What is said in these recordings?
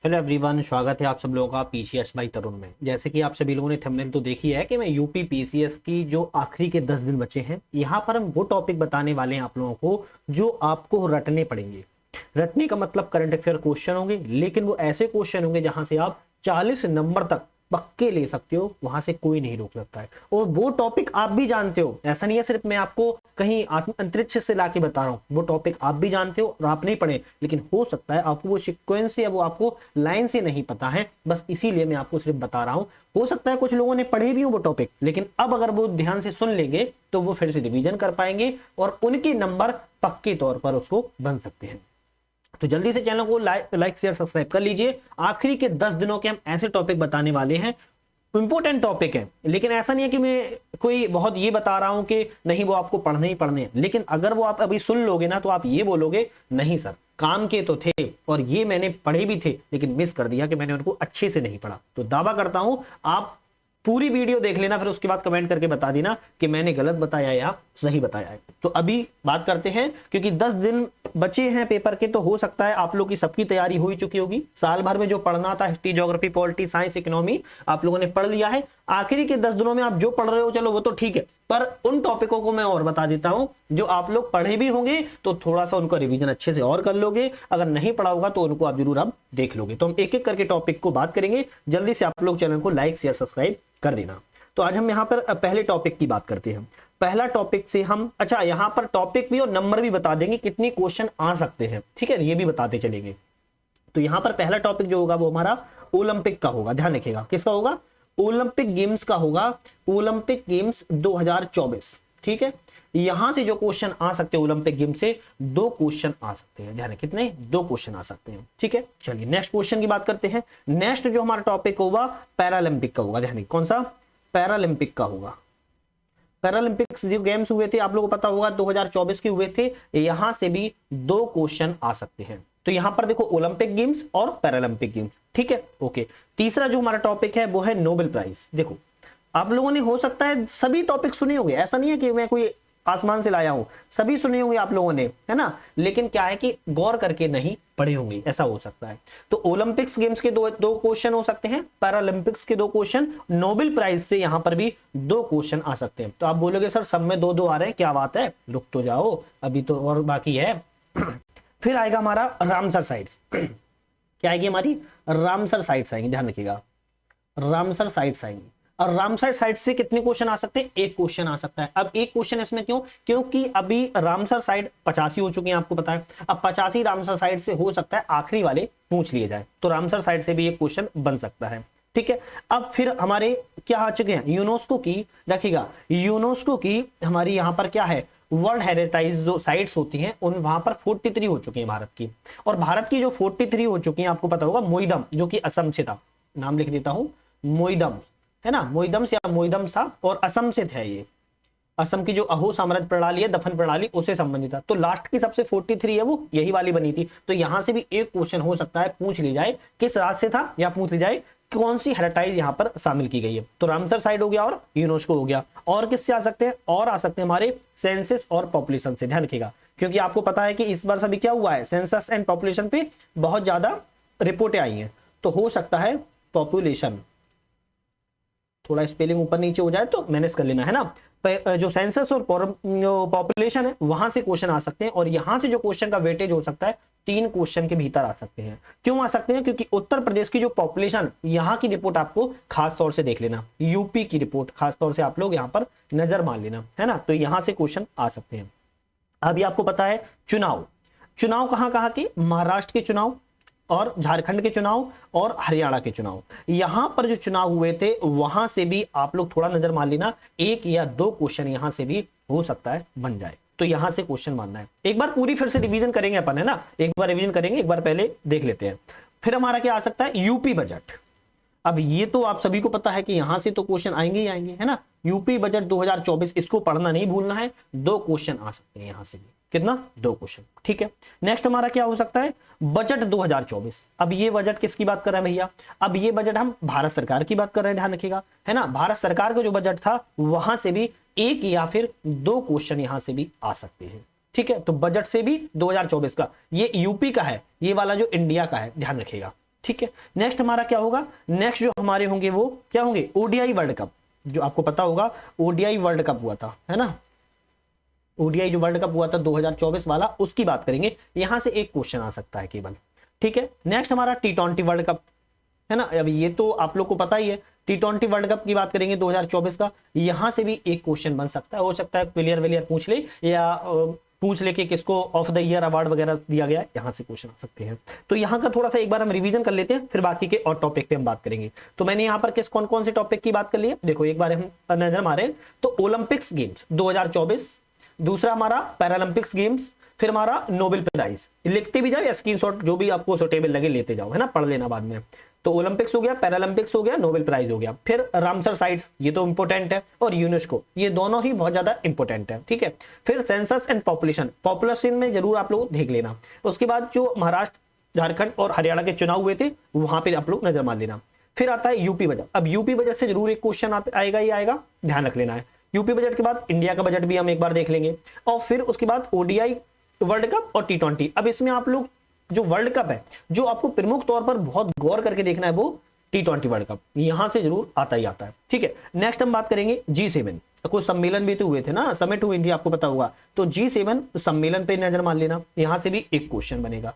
Hello everyone, स्वागत है आप सब लोगों का पीसीएस बाई तरुण में। जैसे कि आप सभी लोगों ने थंबनेल तो देखी है कि मैं यूपी पीसीएस की जो आखिरी के 10 दिन बचे हैं, यहाँ पर हम वो टॉपिक बताने वाले हैं आप लोगों को जो आपको रटने पड़ेंगे। रटने का मतलब करंट अफेयर क्वेश्चन होंगे, लेकिन वो ऐसे क्वेश्चन होंगे जहां से आप 40 नंबर तक पक्के ले सकते हो, वहां से कोई नहीं रोक सकता है। और वो टॉपिक आप भी जानते हो, ऐसा नहीं है सिर्फ मैं आपको कहीं अंतरिक्ष से लाके बता रहा हूं। वो टॉपिक आप भी जानते हो और आप नहीं पढ़े, लेकिन हो सकता है आपको वो सीक्वेंस या वो आपको लाइन से नहीं पता है, बस इसीलिए मैं आपको सिर्फ बता रहा हूं। हो सकता है कुछ लोगों ने पढ़े भी हो वो टॉपिक, लेकिन अब अगर वो ध्यान से सुन लेंगे तो वो फिर से रिवीजन कर पाएंगे और उनके नंबर पक्के तौर पर उसको बन सकते हैं। तो जल्दी से चैनल को लाइक शेयर सब्सक्राइब कर लीजिए। आखिरी के 10 दिनों के हम ऐसे टॉपिक बताने वाले हैं, इंपॉर्टेंट टॉपिक है, लेकिन ऐसा नहीं है कि मैं कोई बहुत ये बता रहा हूं कि नहीं वो आपको पढ़ने ही पढ़ने हैं। लेकिन अगर वो आप अभी सुन लोगे ना तो आप ये बोलोगे नहीं सर, काम के तो थे और ये मैंने पढ़े भी थे, लेकिन मिस कर दिया कि मैंने उनको अच्छे से नहीं पढ़ा। तो दावा करता हूं आप पूरी वीडियो देख लेना, फिर उसके बाद कमेंट करके बता देना कि मैंने गलत बताया या सही बताया है। तो अभी बात करते हैं, क्योंकि 10 दिन बचे हैं पेपर के, तो हो सकता है आप लोग की सबकी तैयारी हो ही चुकी होगी। साल भर में जो पढ़ना था, history, geography, polity, science, economy, आप लोगों ने पढ़ लिया है। आखिरी के 10 दिनों में आप जो पढ़ रहे हो, चलो वो तो ठीक है, पर उन टॉपिकों को मैं और बता देता हूं जो आप लोग पढ़े भी होंगे तो थोड़ा सा उनको रिवीजन अच्छे से और कर लोगे। अगर नहीं पढ़ा होगा तो उनको आप जरूर अब देख लोगे। तो हम एक एक करके टॉपिक को बात करेंगे। जल्दी से आप लोग चैनल को लाइक शेयर सब्सक्राइब कर देना। तो आज हम यहाँ पर पहले टॉपिक की बात करते हैं। पहला टॉपिक से हम यहाँ पर टॉपिक भी और नंबर भी बता देंगे, कितने क्वेश्चन आ सकते हैं, ठीक है, ये भी बताते चलेंगे। तो यहाँ पर पहला टॉपिक जो होगा वो हमारा ओलंपिक का होगा। ध्यान रखिएगा, किसका होगा? ओलंपिक गेम्स का होगा। ओलंपिक गेम्स 2024, ठीक है। यहां से जो क्वेश्चन आ सकते हैं ओलंपिक गेम से, 2 क्वेश्चन आ सकते हैं। ध्यान, कितने? 2 क्वेश्चन आ सकते हैं, ठीक है। चलिए नेक्स्ट क्वेश्चन की बात करते हैं। नेक्स्ट जो हमारा टॉपिक होगा पैरालंपिक का होगा। ध्यान, कौन सा? पैरालंपिक का होगा। पैरालंपिक्स जो गेम्स हुए थे आप लोगों को पता होगा 2024 के हुए थे, यहां से भी 2 क्वेश्चन आ सकते हैं। तो यहां पर देखो ओलंपिक गेम्स और पैरालंपिक गेम्स, ठीक है, ओके। तीसरा जो हमारा टॉपिक है वो है नोबेल प्राइज। देखो आप लोगों ने हो सकता है सभी टॉपिक सुने होंगे, ऐसा नहीं है कि मैं कोई आसमान से लाया हूं, सभी सुने होंगे आप लोगों ने, है ना, लेकिन क्या है कि गौर करके नहीं पढ़े होंगे, ऐसा हो सकता है। तो ओलंपिक्स गेम्स के दो क्वेश्चन हो सकते हैं, पैरालंपिक्स के 2 क्वेश्चन, नोबेल प्राइज से यहां पर भी 2 क्वेश्चन आ सकते हैं। तो आप बोलोगे सर सब में 2-2 आ रहे हैं, क्या बात है, रुक तो जाओ, अभी तो और बाकी है। फिर आएगा हमारा रामसर साइट्स। क्या आएगी? हमारी रामसर साइट्स आएंगी। ध्यान रखिएगा, रामसर साइट्स आएंगी। और रामसर साइट से कितने क्वेश्चन आ सकते हैं? 1 क्वेश्चन आ सकता है। अब 1 क्वेश्चन इसमें क्यों? क्योंकि अभी रामसर साइट 85 हो चुकी है, आपको पता है। अब 85 रामसर साइट से हो सकता है आखिरी वाले पूछ लिए जाए, तो रामसर साइट से भी 1 क्वेश्चन बन सकता है, ठीक है। अब फिर हमारे क्या आ चुके हैं? यूनेस्को की, रखिएगा, यूनेस्को की हमारी यहां पर क्या है, वर्ल्ड हेरिटेज जो साइट्स होती हैं उन वहां पर 43 हो चुकी हैं भारत की। और भारत की जो 43 हो चुकी हैं, आपको पता होगा मोइडम, जो कि असम से था, नाम लिख देता हूं, मोइडम, है ना, मोइदम से या मोइदम था और असम से था। ये असम की जो अहो साम्राज्य प्रणाली है, दफन प्रणाली, उससे संबंधित था। तो लास्ट की सबसे 43 है वो यही वाली बनी थी। तो यहां से भी 1 क्वेश्चन हो सकता है, पूछ ली जाए किस राज्य से था, या पूछ ली जाए कौन सी हेरिटेज यहां पर शामिल की गई है। तो रामसर साइट हो गया और यूनेस्को हो गया। और किससे आ सकते हैं? और आ सकते हैं हमारे सेंसस और पॉपुलेशन से। ध्यान रखिएगा, क्योंकि आपको पता है कि इस बार सभी क्या हुआ है, सेंसस एंड पॉपुलेशन पे बहुत ज्यादा रिपोर्टें आई हैं। तो हो सकता है पॉपुलेशन, थोड़ा स्पेलिंग ऊपर नीचे हो जाए तो मैनेज कर लेना, है ना। जो सेंसस और पॉपुलेशन है वहां से क्वेश्चन आ सकते हैं, और यहां से जो क्वेश्चन का वेटेज हो सकता है 3 क्वेश्चन के भीतर आ सकते हैं। क्यों आ सकते हैं? क्योंकि उत्तर प्रदेश की जो पॉपुलेशन, यहां की रिपोर्ट आपको खास तौर से देख लेना, यूपी की रिपोर्ट खास तौर से आप लोग यहां पर नजर मान लेना, है ना। तो यहां से क्वेश्चन आ सकते हैं। अभी आपको पता है चुनाव कहां कहां के, महाराष्ट्र के चुनाव और झारखंड के चुनाव और हरियाणा के चुनाव, यहां पर जो चुनाव हुए थे वहां से भी आप लोग थोड़ा नजर मान लेना, 1 या 2 क्वेश्चन यहां से भी हो सकता है बन जाए। तो यहां से क्वेश्चन मानना है। एक बार पूरी फिर से रिवीजन करेंगे अपन, है ना, एक बार रिवीजन करेंगे, एक बार पहले देख लेते हैं। फिर हमारा क्या आ सकता है? UP budget. अब ये तो आप सभी को पता है कि यहां से तो क्वेश्चन आएंगे ही आएंगे, है ना। यूपी बजट 2024, इसको पढ़ना नहीं भूलना है। 2 क्वेश्चन आ सकते हैं यहां से भी। कितना? 2 क्वेश्चन, ठीक है। नेक्स्ट हमारा क्या हो सकता है? बजट 2024। अब ये बजट किसकी बात कर रहे हैं भैया? अब ये बजट हम भारत सरकार की बात कर रहे हैं, ध्यान रखिएगा, है ना। भारत सरकार का जो बजट था वहां से भी 1 या फिर 2 क्वेश्चन यहां से भी आ सकते हैं, ठीक है। तो बजट से भी 2024 का, ये यूपी का है, ये वाला जो इंडिया का है, ध्यान रखिएगा, ठीक है, नेक्स्ट हमारा क्या होगा, नेक्स्ट जो हमारे होंगे वो क्या होंगे, ओडीआई वर्ल्ड कप। जो आपको पता होगा ओडीआई वर्ल्ड कप हुआ था, है ना, ओडीआई जो वर्ल्ड कप हुआ था 2024 वाला, उसकी बात करेंगे। यहां से एक क्वेश्चन आ सकता है केवल। ठीक है, नेक्स्ट हमारा T20 वर्ल्ड कप, है ना, अब ये तो आप लोग को पता ही है, T20 वर्ल्ड कप की बात करेंगे 2024 का, यहां से भी एक क्वेश्चन बन सकता है। हो सकता है प्लेयर वेलियर पूछ ले, या पूछ ले कि किसको ऑफ द ईयर अवार्ड वगैरह दिया गया है, यहां से क्वेश्चन आ सकते हैं। तो यहां का थोड़ा सा एक बार हम रिवीजन कर लेते हैं, फिर बाकी के और टॉपिक पे हम बात करेंगे। तो मैंने यहां पर किस कौन कौन से टॉपिक की बात कर ली है, देखो एक बार हम नजर मारे तो ओलंपिक्स गेम्स 2024, दूसरा हमारा पैरालंपिक्स गेम्स, फिर हमारा नोबेल प्राइज। लिखते भी जाओ या स्क्रीनशॉट जो भी आपको सुटेबल लगे लेते जाओ, है ना, पढ़ लेना बाद में। तो ओलंपिक्स हो गया, पैरालंपिक्स हो गया, नोबेल प्राइज हो गया, फिर रामसर साइट्स, ये तो इंपोर्टेंट है, और यूनेस्को, ये दोनों ही बहुत ज्यादा इंपोर्टेंट है। ठीक है, फिर सेंसस एंड पॉपुलेशन, पॉपुलेशन में जरूर आप लोग देख लेना। उसके बाद जो महाराष्ट्र, झारखंड और हरियाणा के चुनाव हुए थे, वहां पे आप लोग नजर मार लेना। फिर आता है यूपी बजट। अब यूपी बजट से जरूर एक क्वेश्चन आएगा ही आएगा, ध्यान रख लेना है। यूपी बजट के बाद इंडिया का बजट भी हम एक बार देख लेंगे, और फिर उसके बाद ओडीआई वर्ल्ड कप और T20। अब इसमें आप लोग जो वर्ल्ड कप है, जो आपको प्रमुख तौर पर बहुत गौर करके देखना है, वो T20 वर्ल्ड कप, यहां से जरूर आता ही आता है। ठीक है, नेक्स्ट हम बात करेंगे G7। कुछ सम्मेलन भी तो हुए थे ना, समिट हुई थी, आपको पता होगा, तो G7 सम्मेलन पे नजर मान लेना, यहां से भी एक क्वेश्चन बनेगा।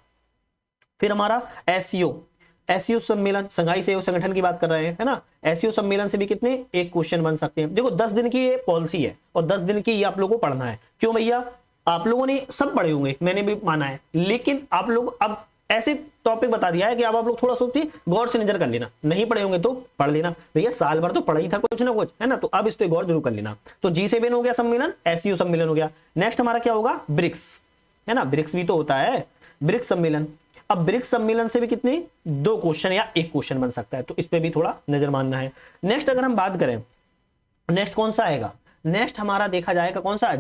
फिर हमारा एससीओ सम्मेलन, संघाई सहयोग संगठन की बात कर रहे हैं, है ना, एससीओ सम्मेलन से भी कितने एक क्वेश्चन बन सकते हैं। देखो 10 दिन की ये पॉलिसी है, और 10 दिन की ये आप लोगों को पढ़ना है। क्यों भैया, आप लोगों ने सब पढ़े होंगे, मैंने भी माना है, लेकिन आप लोग अब ऐसे टॉपिक बता दिया है कि अब आप लोग थोड़ा सोचिए, गौर से नजर कर लेना। नहीं पढ़े होंगे तो पढ़ लेना, भैया साल भर तो पढ़ा ही था कुछ ना कुछ, है ना, तो अब इस पे गौर जरूर कर लेना। तो G7 हो गया सम्मेलन, एससीओ सम्मेलन हो गया। नेक्स्ट हमारा क्या होगा, ब्रिक्स, है ना, ब्रिक्स भी तो होता है, ब्रिक्स सम्मेलन। अब ब्रिक्स सम्मेलन से भी कितने, दो क्वेश्चन या एक क्वेश्चन बन सकता है, तो इस पे भी थोड़ा नजर मानना है। नेक्स्ट अगर हम बात करें, नेक्स्ट कौन सा आएगा, नेक्स्ट हमारा देखा जाएगा कौन सा,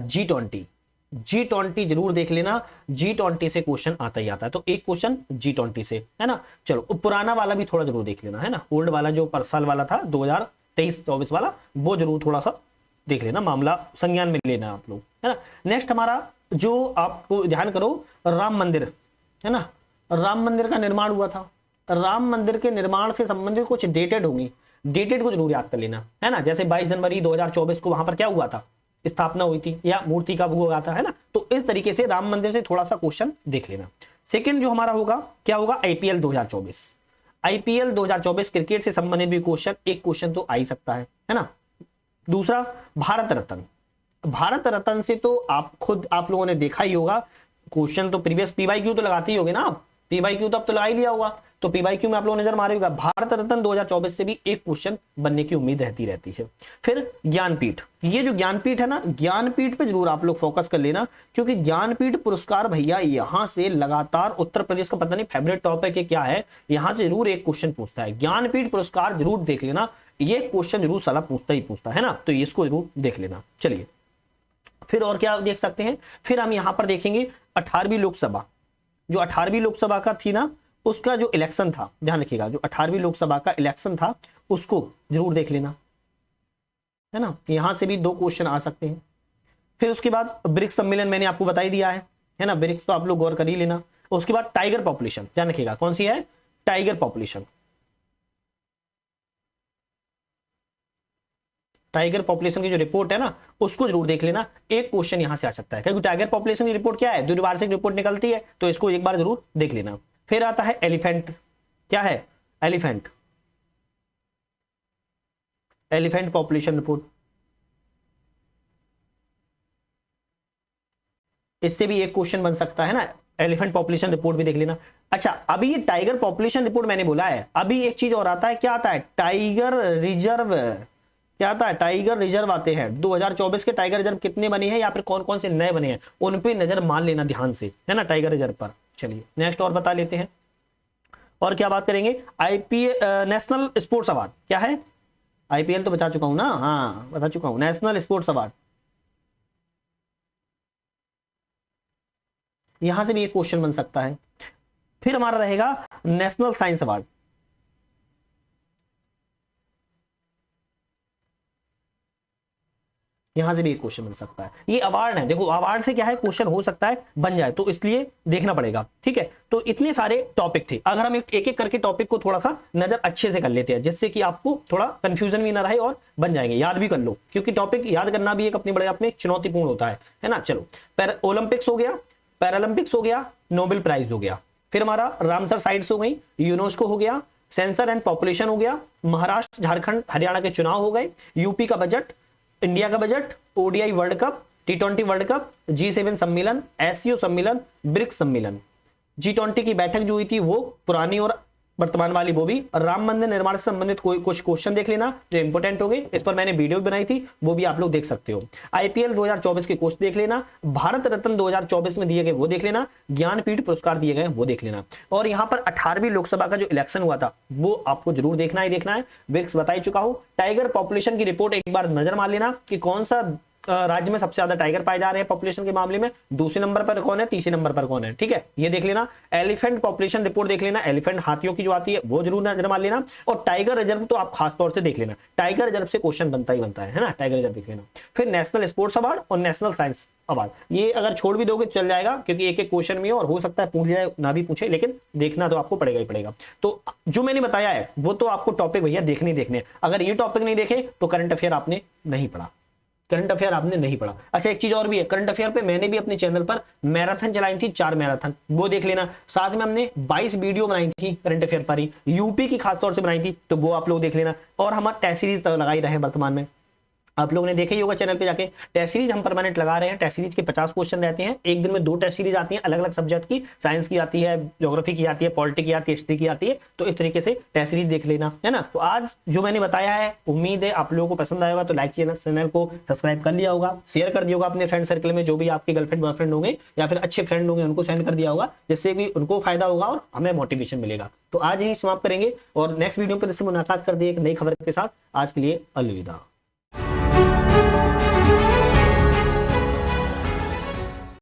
G20 जरूर देख लेना, G20 से क्वेश्चन आता ही आता है, तो एक क्वेश्चन G20 से, है ना। चलो पुराना वाला भी थोड़ा जरूर देख लेना, है ना, ओल्ड वाला जो साल वाला था 2023-24 वाला, वो जरूर थोड़ा सा देख लेना, मामला संज्ञान में लेना आप लोग, है ना। नेक्स्ट हमारा जो आपको ध्यान करो, राम मंदिर, है ना, राम मंदिर का निर्माण हुआ था, राम मंदिर के निर्माण से संबंधित कुछ डेटेड होंगी, डेटेड को जरूर याद कर लेना, है ना। जैसे 22 जनवरी 2024 को वहां पर क्या हुआ था, स्थापना हुई थी, या मूर्ति का वो हुआ था, है ना। तो इस तरीके से राम मंदिर से थोड़ा सा क्वेश्चन देख लेना। सेकंड जो हमारा होगा, क्या होगा, आईपीएल 2024। आईपीएल 2024 क्रिकेट से संबंधित भी क्वेश्चन, एक क्वेश्चन तो आ ही सकता है ना। दूसरा भारत रत्न, भारत रत्न से तो आप लोगों ने देखा ही होगा, क्वेश्चन तो प्रीवियस पीवाईक्यू तो लगाते ही होगे ना आप, पीवाईक्यू तो अब तो लगा ही लिया होगा, तो पीवाईक्यू में आप लोग नजर मारेगा, भारत रत्न 2024 से भी एक क्वेश्चन बनने की उम्मीद रहती है। फिर ज्ञानपीठ, ये जो ज्ञानपीठ है ना, ज्ञानपीठ पे जरूर आप लोग फोकस कर लेना, क्योंकि ज्ञानपीठ पुरस्कार भैया यहां से लगातार उत्तर प्रदेश का पता नहीं फेवरेट टॉपिक है क्या है, यहां से जरूर एक क्वेश्चन पूछता है। ज्ञानपीठ पुरस्कार जरूर देख लेना, ये क्वेश्चन जरूर साला पूछता ही पूछता है ना, तो इसको जरूर देख लेना। चलिए फिर और क्या देख सकते हैं, फिर हम यहां पर देखेंगे 18वीं लोकसभा, जो 18वीं लोकसभा का थी ना, उसका जो इलेक्शन था, ध्यान रखिएगा, जो 18वीं लोकसभा का इलेक्शन था उसको जरूर देख लेना, है ना, यहां से भी दो क्वेश्चन आ सकते हैं। फिर उसके बाद ब्रिक्स सम्मेलन मैंने आपको बता ही दिया है ना, ब्रिक्स तो आप लोग गौर कर ही लेना। उसके बाद टाइगर पॉपुलेशन, ध्यान रखिएगा कौन सी है, टाइगर पॉपुलेशन, टाइगर पॉपुलेशन की जो रिपोर्ट है ना, उसको जरूर देख लेना, एक क्वेश्चन यहां से आ सकता है, क्योंकि टाइगर पॉपुलेशन की रिपोर्ट क्या है, द्विवार्षिक रिपोर्ट निकलती है, तो इसको एक बार जरूर देख लेना। फिर आता है एलिफेंट, क्या है, एलिफेंट, एलिफेंट पॉपुलेशन रिपोर्ट, इससे भी एक क्वेश्चन बन सकता है ना, एलिफेंट पॉपुलेशन रिपोर्ट भी देख लेना। अच्छा अभी ये टाइगर पॉपुलेशन रिपोर्ट मैंने बोला है, अभी एक चीज और आता है, क्या आता है, टाइगर रिजर्व, क्या आता है, टाइगर रिजर्व आते हैं। 2024 के टाइगर रिजर्व कितने बने हैं, या फिर कौन कौन से नए बने हैं, उन पे नजर मान लेना ध्यान से, है ना, टाइगर रिजर्व पर। चलिए नेक्स्ट और बता लेते हैं, और क्या बात करेंगे, आईपीएल नेशनल स्पोर्ट्स अवार्ड, क्या है, आईपीएल तो बता चुका हूं ना, हाँ बता चुका हूं, नेशनल स्पोर्ट्स अवार्ड, यहां से भी एक क्वेश्चन बन सकता है। फिर हमारा रहेगा नेशनल साइंस अवार्ड, यहां से भी एक क्वेश्चन बन सकता है। ये अवार्ड है, देखो अवार्ड से क्या है क्वेश्चन हो सकता है बन जाए, तो इसलिए देखना पड़ेगा। ठीक है, तो इतने सारे टॉपिक थे, अगर हम एक एक करके टॉपिक को थोड़ा सा नजर अच्छे से कर लेते हैं, जिससे कि आपको थोड़ा कंफ्यूजन भी ना रहे और बन जाएंगे, याद भी कर लो, क्योंकि टॉपिक याद करना भी एक अपने बड़े अपने चुनौतीपूर्ण होता है ना। चलो, ओलंपिक्स हो गया, पैरालंपिक्स हो गया, नोबेल प्राइज हो गया, फिर हमारा रामसर साइट्स हो गई, यूनेस्को हो गया, सेंसर एंड पॉपुलेशन हो गया, महाराष्ट्र झारखंड हरियाणा के चुनाव हो गए, यूपी का बजट, इंडिया का budget, ODI world cup, T20 world cup, G7 सम्मेलन, एससीओ सम्मेलन, ब्रिक्स सम्मेलन, G20 की बैठक जो हुई थी वो पुरानी और वर्तमान वाली वो भी, राम मंदिर निर्माण से संबंधित कोई कुछ क्वेश्चन देख लेना जो इंपोर्टेंट हो गए, इस पर मैंने वीडियो भी बनाई थी, वो भी आप लोग देख सकते हो। आईपीएल 2024 के क्वेश्चन देख लेना, भारत रत्न 2024 में दिए गए वो देख लेना, ज्ञानपीठ पुरस्कार दिए गए वो देख लेना, और यहाँ पर 18वीं लोकसभा का जो इलेक्शन हुआ था वो आपको जरूर देखना ही देखना है। ब्रिक्स बता ही चुका हूं, टाइगर पॉपुलेशन की रिपोर्ट एक बार नजर मार लेना कि कौन सा राज्य में सबसे ज्यादा टाइगर पाए जा रहे हैं पॉपुलेशन के मामले में, दूसरे नंबर पर कौन है, तीसरे नंबर पर कौन है। ठीक है, ये देख लेना। एलिफेंट पॉपुलेशन रिपोर्ट देख लेना, एलिफेंट हाथियों की जो आती है वो जरूर नजर मार लेना, और टाइगर रिजर्व तो आप खास तौर से देख लेना, टाइगर रिजर्व से क्वेश्चन बनता ही बनता है ना, टाइगर रिजर्व देख लेना। फिर नेशनल स्पोर्ट्स अवार्ड और नेशनल साइंस अवार्ड, ये अगर छोड़ भी दोगे चल जाएगा, क्योंकि एक एक क्वेश्चन में और हो सकता है पूछ जाए ना भी पूछे, लेकिन देखना तो आपको पड़ेगा ही पड़ेगा। तो जो मैंने बताया है वो तो आपको टॉपिक भैया देखने ही देखने, अगर ये टॉपिक नहीं देखे तो करंट अफेयर आपने नहीं पढ़ा, करंट अफेयर आपने नहीं पढ़ा। अच्छा, एक चीज और भी है, करंट अफेयर पे मैंने भी अपने चैनल पर मैराथन चलाई थी, 4 मैराथन, वो देख लेना। साथ में हमने 22 वीडियो बनाई थी करंट अफेयर पर ही, यूपी की खास तौर से बनाई थी, तो वो आप लोग देख लेना। और हमारा टेस्ट सीरीज लगाई रहे वर्तमान में, आप लोगों ने देखा ही होगा चैनल पे जाके, टेस्ट सीरीज हम परमानेंट लगा रहे हैं। टेस्ट सीरीज के 50 क्वेश्चन रहते हैं, एक दिन में 2 टेस्ट सीरीज आती हैं अलग अलग सब्जेक्ट की, साइंस की आती है, ज्योग्राफी की आती है, पॉलिटी की आती है, हिस्ट्री की आती है, तो इस तरीके से टेस्ट सीरीज देख लेना, है ना। तो आज जो मैंने बताया है उम्मीद है आप लोगों को पसंद आएगा, तो लाइक चैनल को सब्सक्राइब कर लिया होगा, शेयर कर दिया होगा अपने फ्रेंड सर्कल में, जो भी आपके गर्लफ्रेंड बॉयफ्रेंड होंगे या फिर अच्छे फ्रेंड होंगे उनको सेंड कर दिया होगा, जिससे भी उनको फायदा होगा और हमें मोटिवेशन मिलेगा। तो आज ही समाप्त करेंगे और नेक्स्ट वीडियो पर इससे मुलाकात कर दिए एक नई खबर के साथ। आज के लिए अलविदा।